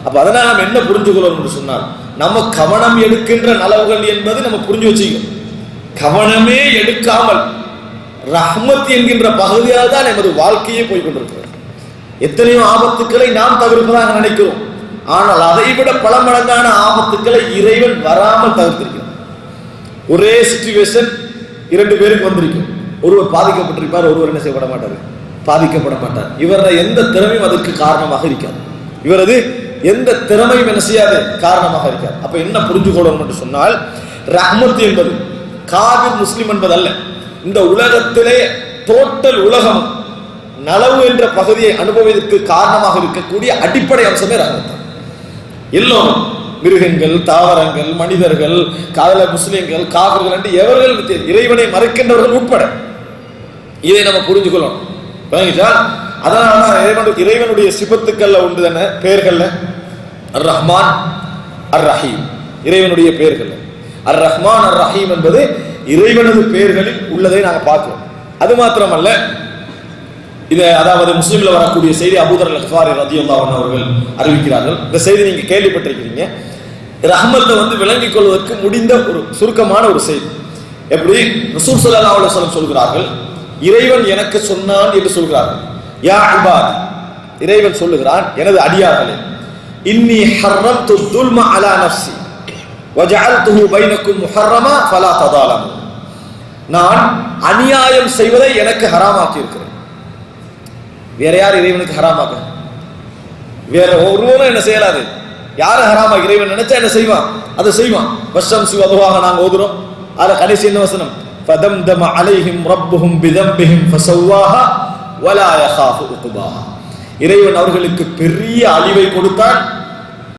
அப்ப அதனால நம்ம என்ன புரிஞ்சுக்கிறோம் என்று சொன்னால், நம்ம கவனம் எடுக்கின்ற நலவுகள் என்பது நம்ம புரிஞ்சு வச்சுக்கணும். கவனமே எடுக்காமல் ரஹ்மத் என்கின்ற பகுதியால் தான் நமது வாழ்க்கையே போய்கொண்டிருக்கிறது. எத்தனையோ ஆபத்துக்களை நாம் தவிர்ப்பதாக நினைக்கிறோம், ஆனால் அதைவிட பல மடங்கான ஆபத்துக்களை இறைவன் வராமல் தவிர்த்திருக்கிறார். ஒரே சிச்சுவேஷன் இரண்டு பேருக்கு வந்திருக்கும். ஒருவர் பாதிக்கப்பட்டிருப்பார், ஒருவர் என்ன செய்யப்பட மாட்டார், பாதிக்கப்பட மாட்டார். இவரது எந்த திறமையும் அதற்கு காரணமாக இருக்காது. இவரது எந்த திறமையும் என்ன செய்யாது, காரணமாக இருக்காது. அப்ப என்ன புரிஞ்சுக்கொள்ளணும் என்று சொன்னால், ரஹ்மத் என்பது காபிர் முஸ்லிம் என்பது அல்ல. இந்த உலகத்திலே டோட்டல் உலகம் நலவு என்ற பகுதியை அனுபவிப்பதற்கு காரணமாக இருக்கக்கூடிய அடிப்படை அம்சமே ரஹ்மத். எல்லோரும், மிருகங்கள், தாவரங்கள், மனிதர்கள், காதல முஸ்லிம்கள், காபிர்கள் என்று எவர்கள் இறைவனை மறைக்கின்றவர்கள் உட்பட இதை நம்ம புரிஞ்சுக்கொள்ளணும். அதனால இறைவனுடைய சிபத்துக்கள்ல உண்டு தானே பெயர்கள்ல அர் ரஹ்மான் அர் ரஹீம். இறைவனுடைய பெயர்கள் அர் ரஹ்மான் அர் ரஹீம் என்பது இறைவனது பெயர்களில் உள்ளதை நாங்கள் பார்க்கிறோம். அது மாத்திரமல்ல, இது அதாவது முஸ்லிம்ல வரக்கூடிய செய்தி அபூதர் அல்-கிஃபாரி ரலியல்லாஹு அன்ஹு அவர்கள் அறிவிக்கிறார்கள். இந்த செய்தி நீங்க கேள்விப்பட்டிருக்கிறீங்க. ரஹ்மத்தை விளங்கிக் கொள்வதற்கு முடிந்த ஒரு சுருக்கமான ஒரு செய்தி. எப்படி ரசூல் ஸல்லல்லாஹு அலைஹி வஸல்லம் சொல்கிறார்கள், இறைவன் எனக்கு சொன்னான் என்று சொல்கிறார்கள். யா இபாதி, இறைவன் சொல்லுகிறான், எனது அடியார்களே, இன்னி ஹர்ரம்து துல்ம அலா நஃப்ஸி வஜஅல்துஹு பைனக்கும் முஹர்ரமா ஃபலா ததாலமு. நான் அநியாயம் செய்வதை எனக்கு ஹராமாக்கி இருக்கிறேன். வேற யார் இறைவனுக்கு ஹராமாக்க? வேற ஒருவரும் என்ன செய்யலாது. யாரை ஹராமா இறைவன் நினைச்சா என்ன செய்வான், அதை செய்வான். வஷம் சிவதுவாக நாங்க ஓதுறோம். அதுல கடைசி என்ன வசனம், ஃபதம்தம அலைஹிம் ரப்புஹும் பிதம்பிஹிம் ஃபஸவ்வாஹா வலா யகாஃபு உக்பாஹா. இறைவன் அவர்களுக்கு பெரிய அழிவை கொடுத்தான்,